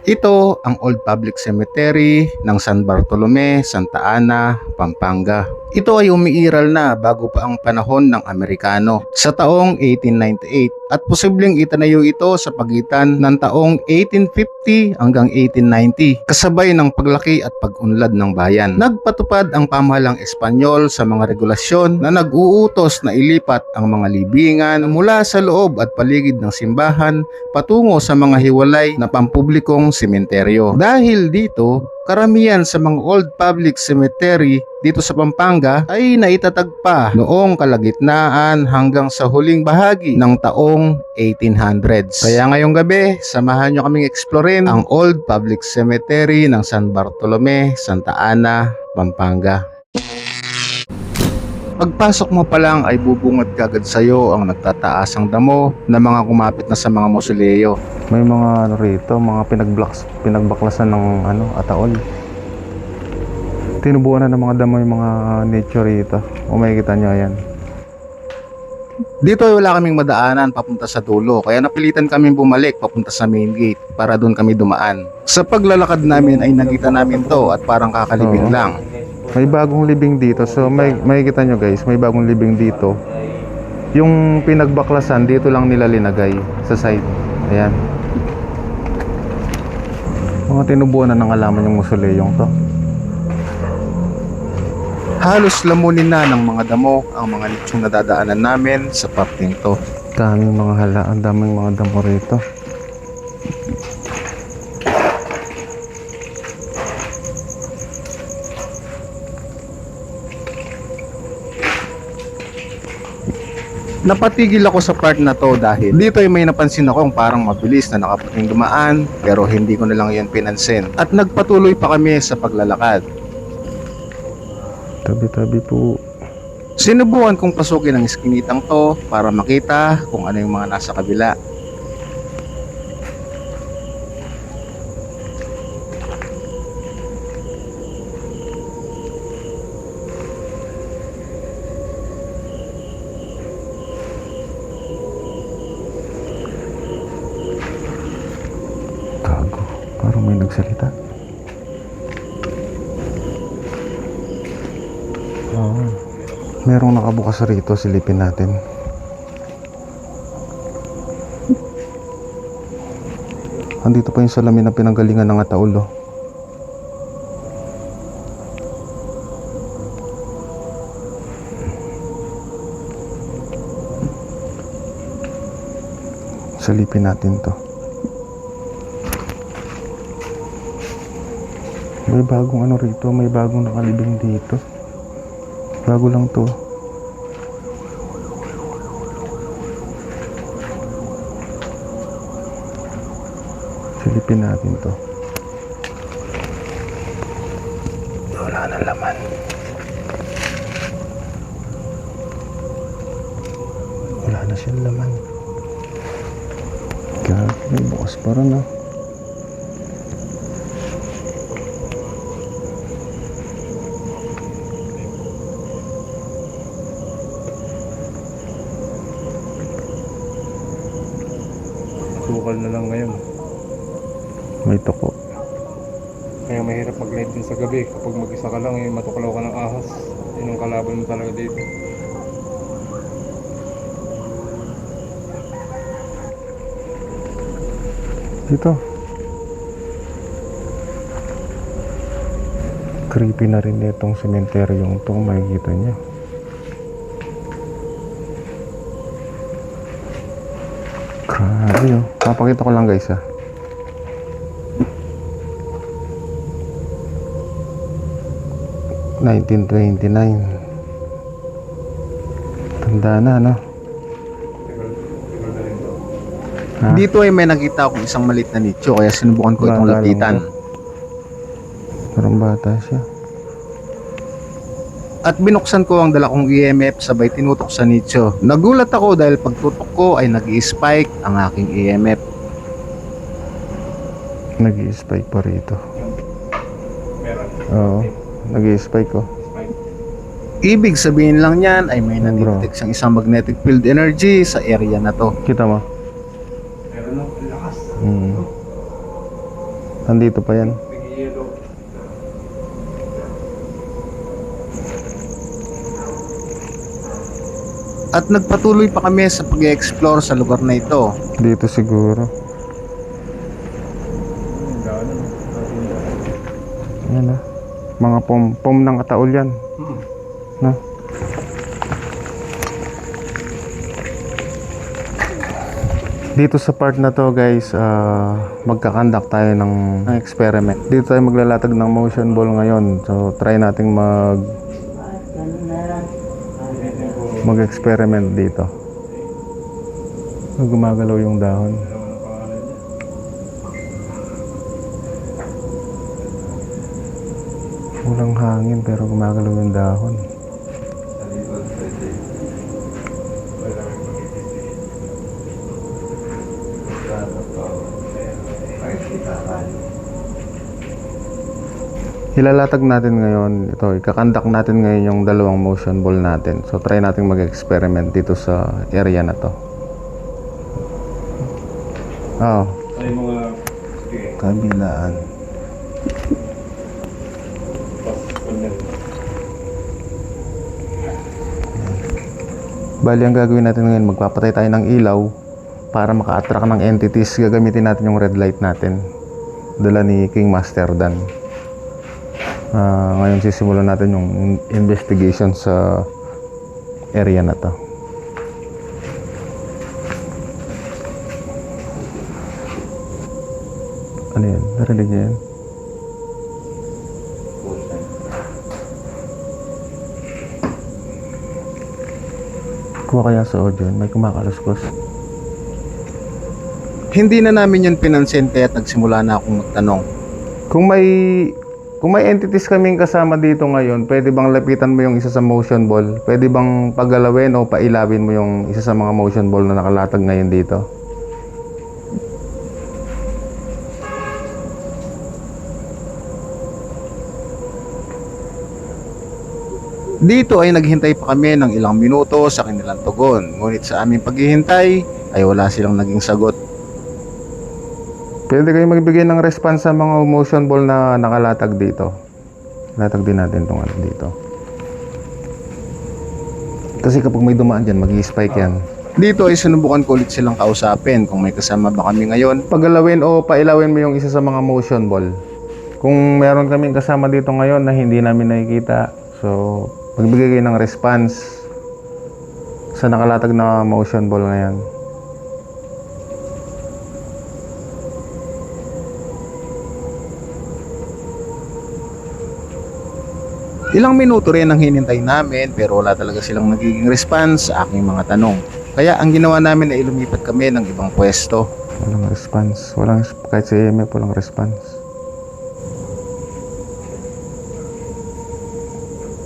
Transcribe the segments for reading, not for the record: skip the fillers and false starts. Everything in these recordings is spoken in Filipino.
Ito ang Old Public Cemetery ng San Bartolome, Santa Ana, Pampanga. Ito ay umiiral na bago pa ang panahon ng Amerikano sa taong 1898 at posibleng itinayo ito sa pagitan ng taong 1850 hanggang 1890 kasabay ng paglaki at pag-unlad ng bayan. Nagpatupad ang pamahalang Espanyol sa mga regulasyon na nag-uutos na ilipat ang mga libingan mula sa loob at paligid ng simbahan patungo sa mga hiwalay na pampublikong sementeryo. Dahil dito, karamihan sa mga old public cemetery dito sa Pampanga ay naitatag pa noong kalagitnaan hanggang sa huling bahagi ng taong 1800s. Kaya ngayong gabi, samahan nyo kaming explorin ang Old Public Cemetery ng San Bartolome, Santa Ana, Pampanga. Pagpasok mo pa lang ay bubungad kagad sa'yo ang nagtataasang damo na mga kumapit na sa mga mausoleo. May mga rito, mga pinagbaklasan ng ataol. Tinubuan na ng mga damo yung mga nature rito. O makikita nyo yan. Dito ay wala kaming madaanan papunta sa dulo, kaya napilitan kaming bumalik papunta sa main gate para doon kami dumaan. Sa paglalakad namin ay nakita namin to at parang kakalibing lang. May bagong libing dito. So makikita nyo guys, may bagong libing dito. Yung pinagbaklasan dito lang nila linagay sa side. Ayan. Mga tinubuan na ng alaman yung mausoleyong to. Halos lamunin na ng mga damo ang mga nichong nadadaanan namin sa parting to. Daming mga hala, ang daming mga damo rito. Napatigil ako sa part na to dahil dito ay may napansin akong parang mabilis na nakaputing dumaan pero hindi ko na lang yan pinansin at nagpatuloy pa kami sa paglalakad. Tabi-tabi po. Sinubukan kong pasukin ang iskinitang to para makita kung ano yung mga nasa kabila. Gago, parang may nagsalita. Merong nakabukas rito, silipin natin. Andito pa yung salamin na pinanggalingan ng ataol. Silipin natin to. May bagong rito, may bagong nakalibing dito. Bago lang to. Silipin natin to. Wala na laman. Wala na siyang laman. Gago, may bukas pa rin Sukal na lang ngayon. May toko. Kaya mahirap mag-live din sa gabi. Kapag mag-isa ka lang, matuklaw ka ng ahas. Yun ang kalaban mo talaga dito. Dito. Creepy na rin itong sementeryong ito, makikita niya. Grabe papakita ko lang guys 1929. Tanda na Dito ay may nakita akong isang maliit na nicho kaya sinubukan ko itong Bata lang lapitan. Parang bata siya. At binuksan ko ang dala kong EMF sabay tinutok sa nicho. Nagulat ako dahil pagtutok ko ay nag-i-spike ang aking EMF. Nag-i-spike pa rito. Meron. Oo, nag-i-spike ko. Ibig sabihin lang niyan ay may nadidetect siyang isang magnetic field energy sa area na to. Kita mo? Meron lang. Lakas. Nandito pa yan. At nagpatuloy pa kami sa pag-explore sa lugar na ito. Dito siguro. Yan ah. Mga pom ng ataol yan. No? Dito sa part na to guys, magkakandak tayo ng experiment. Dito tayo maglalatag ng motion ball ngayon. So try nating mag-experiment dito. Gumagalaw yung dahon. Walang hangin pero gumagalaw yung dahon. Ilalatag natin ngayon, ikakandak natin ngayon yung dalawang motion ball natin. So try natin mag-experiment dito sa area na to. Ay mga Kabilaan. Bali ang gagawin natin ngayon, magpapatay tayo ng ilaw para maka-attract ng entities. Gagamitin natin yung red light natin, dala ni King Master Dan. Ngayon sisimulan natin yung investigation sa area na to. Ano yan? Narinig niya yan? Kuha kaya sa audio, may kumakaluskos. Hindi na namin yun pinansin kaya nagsimula na akong magtanong. Kung may entities kaming kasama dito ngayon, pwede bang lapitan mo yung isa sa motion ball? Pwede bang pagalawin o pailawin mo yung isa sa mga motion ball na nakalatag ngayon dito? Dito ay naghintay pa kami ng ilang minuto sa kanilang tugon. Ngunit sa aming paghihintay ay wala silang naging sagot. Pwede kayo magbigay ng response sa mga motion ball na nakalatag dito. Latag din natin itong ano dito. Kasi kapag may dumaan dyan, mag-i-spike yan. Dito ay sinubukan ko ulit silang kausapin kung may kasama ba kami ngayon. Pagalawin o pailawin mo yung isa sa mga motion ball. Kung meron kaming kasama dito ngayon na hindi namin nakikita, so magbigay kayo ng response sa nakalatag na motion ball ngayon. Ilang minuto rin ang hinintay namin pero wala talaga silang nagiging response sa aking mga tanong. Kaya ang ginawa namin ay lumipat kami ng ibang pwesto. Walang response. Kahit sa EMF, walang response.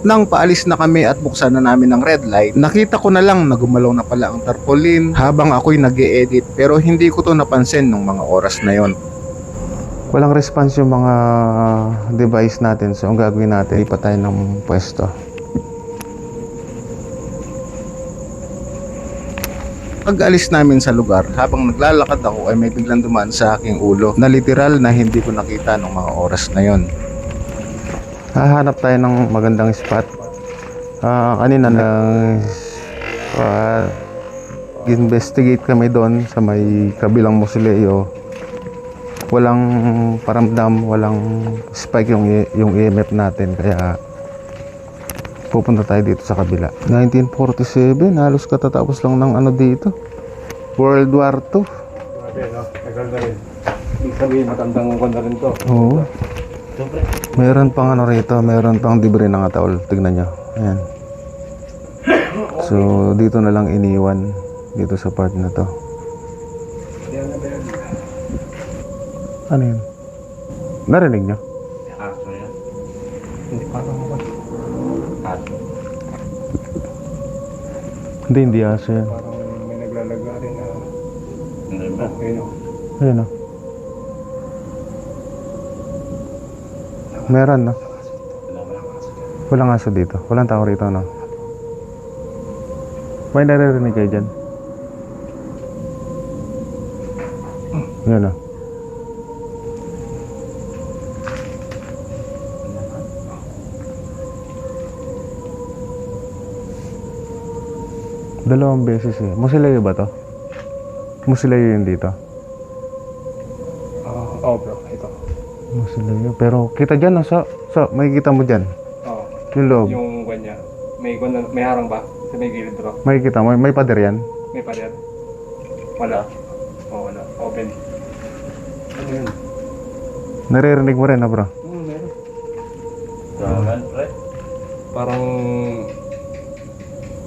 Nang paalis na kami at buksan na namin ang red light, nakita ko na lang na gumalaw na pala ang tarpaulin habang ako'y nag-e-edit pero hindi ko to napansin nung mga oras na yon. Walang response yung mga device natin. So ang gagawin natin, lipat tayo ng pwesto. Pag-alis namin sa lugar, habang naglalakad ako ay may biglang dumaan sa aking ulo na literal na hindi ko nakita nung mga oras na yon. Hahanap tayo ng magandang spot. Kanina investigate kami doon sa may kabilang mausoleo. Walang paramdam, walang spike yung EMF natin, kaya pupunta tayo dito sa kabila. 1947, halos katatapos lang ng ano dito, World War II. Grabe, no? Tagal na rin. Ibig sabihin, matandang kon na rin to. Oo. Meron pang ano rito, meron pang debris ng ataol. Tignan nyo. Ayan. So, dito na lang iniwan. Dito sa part na to. Ano yun? Narinig nyo? Aso yan. Hindi parang ako. Aso. Hindi aso yan. Parang may naglalaga rin na. Okay, no? Ayun o. Meron no? Walang aso dito. Walang tao rito no? May naririnig kayo dyan? Yan o. Dalawang beses eh. Musilayo ba to? Musilayo yun dito. Oo bro, ito. Musilayo. Pero kita dyan, no? Makikita mo dyan. Oo. Yung loob. Yung kanya. May harang ba? Sa may gilid bro? Makikita mo. May pader yan. May pader? Wala. Wala. Open. Ano yun? Naririnig mo rin, bro. Meron. Dagan, pre. Parang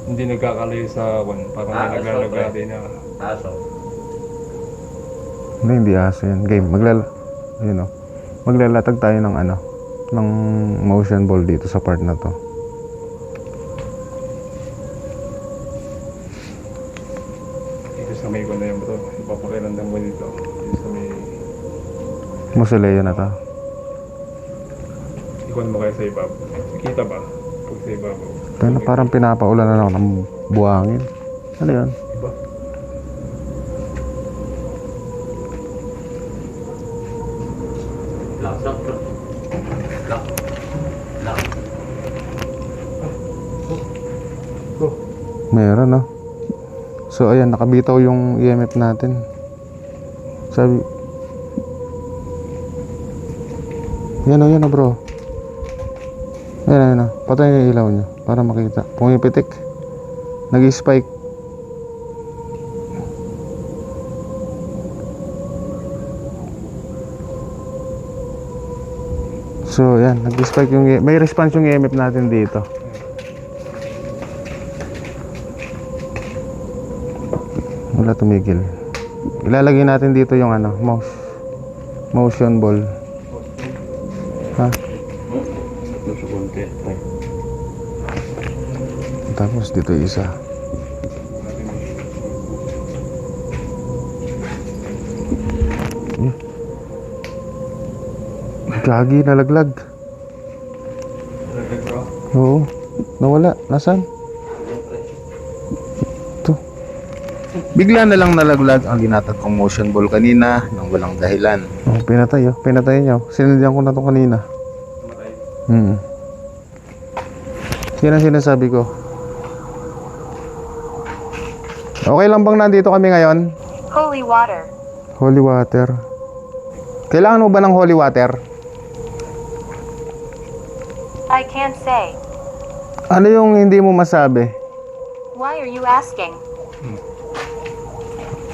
hindi nagkakalayo sa parang may Aso, naglalagari na. Aso. Hindi aso yan. Game. Yun, no? Maglalatag tayo ng ng motion ball dito sa part na to. Ito sa may na yun bro. Ipapakilandang mo dito. Ito sa may... Musilayo na to. Ikon mo kayo sa ibabaw. Kita ba? Pag sa ibabaw. Pero parang pinapaulan na ako ng buhangin. Ano yun? Iba? Lock, bro. Lock. Lock. Go. Meron, no? So, ayan. Nakabitaw yung EMF natin. Sabi... Yan o, bro. Ayan. Patay yung ilaw nyo para makita. Pumipitik. Nag-spike. So, yan. Nag-spike yung... May response yung EMF natin dito. Wala tumigil. Ilalagay natin dito yung motion ball. Ha? Ito sa konti, pre. Tapos dito isa. Gagi, nalaglag. Talaga bro. Oo. Nawala. Nasaan? Ito. Bigla na lang nalaglag ang ginatag kong motion ball kanina nang walang dahilan. Oh, pinatay. Pinatay niyo. Sinundan ko na to kanina. Matay. Yan ang sinasabi ko. Okay lang bang nandito kami ngayon? Holy water. Holy water. Kailangan mo ba ng holy water? I can't say. Ano yung hindi mo masabi? Why are you asking?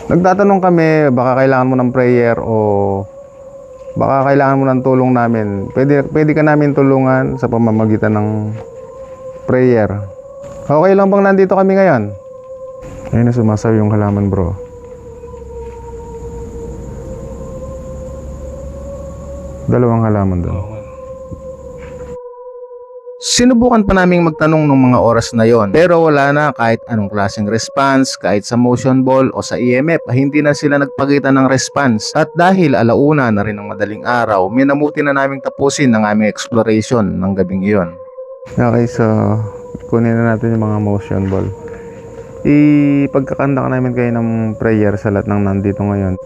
Nagtatanong kami, baka kailangan mo ng prayer o baka kailangan mo ng tulong namin. Pwede ka namin tulungan sa pamamagitan ng prayer. Okay lang bang nandito kami ngayon? Ayun na sumasaw yung halaman, bro. Dalawang halaman doon. Oo nga. Sinubukan pa naming magtanong ng mga oras na yon, pero wala na kahit anong klaseng response, kahit sa motion ball o sa EMF, hindi na sila nagpakita ng response. At dahil alauna na rin ng madaling araw, minamuti na naming tapusin ang aming exploration ng gabing iyon. Okay, so kunin na natin yung mga motion ball. Ipagkakanta ka namin kayo ng prayer sa lahat ng nandito ngayon.